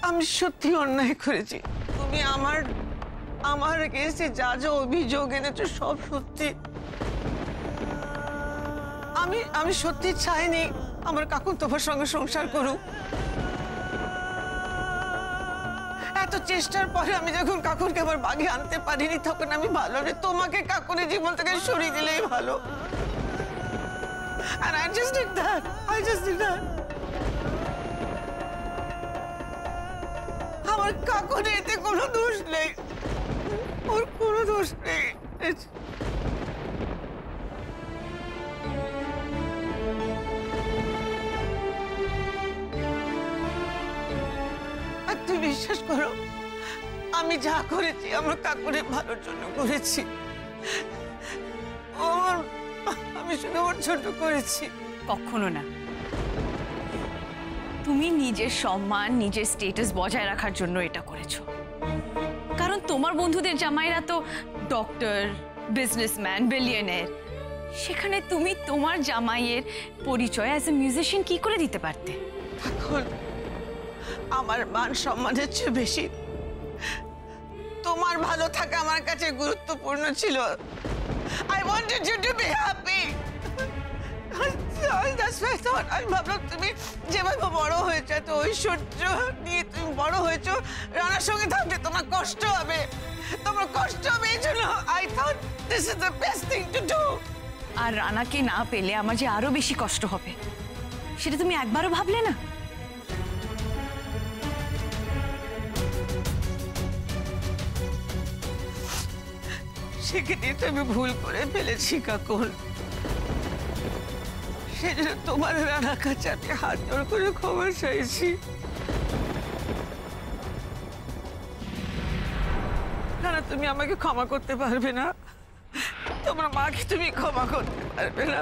আমি সত্যি অন্যায় করেছি। তুমি আমার এগেইনস্টে যা যা অভিযোগ এনেছো সব সত্যি। আমি সত্যি চাইনি আমার কাকু তোমার সঙ্গে সংসার করুক। এত চেষ্টার পরে আমি যখন কাকুরকে আবার বাগে আনতে পারিনি, তখন আমি ভালো রে তোমাকে কাকুরের জীবন থেকে সরিয়ে দিলেই ভালো। And I just did that. আমার কাকুর এতে কোনো দোষ নেই, ওর কোনো দোষ নেই। আর তুই বিশ্বাস করো, আমি যা করেছি আমার কাকুরের ভালোর জন্য করেছি। আমি শুধু ওর ছোট করেছি। কখনো না। তুমি নিজের সম্মান, নিজের স্ট্যাটাস বজায় রাখার জন্য এটা করেছো। কারণ তোমার বন্ধুদের জামাইরা তো ডক্টর, বিজনেসম্যান, বিলিয়নিয়ার। সেখানে তুমি তোমার জামাইয়ের পরিচয় অ্যাজ এ মিউজিশিয়ান কি করে দিতে পারতে? এখন আমার মান সম্মানের চেয়ে বেশি তোমার ভালো থাকা আমার কাছে গুরুত্বপূর্ণ ছিল। I wanted you to be happy. That's why I thought, আমি ভাবলাম তুমি যেভাবে বড় হয়েছো, এত ঐশ্বর্য নিয়ে তুমি বড় হয়েছো, রানার সঙ্গে থাকলে তোমার কষ্ট হবে, এই জন্য I thought this is the best thing to do. আর রানাকে না পেলে আমার যে আরো বেশি কষ্ট হবে, সেটা তুমি একবারও ভাবলে না? সেখানে তো আমি ভুল করে ফেলেছি কাকুর। সেজন্য তোমার রানার কাছে আমি হাত জোড় করে ক্ষমা চাইছি। রানা, তুমি আমাকে ক্ষমা করতে পারবে না, তোমার মাকে তুমি ক্ষমা করতে পারবে না।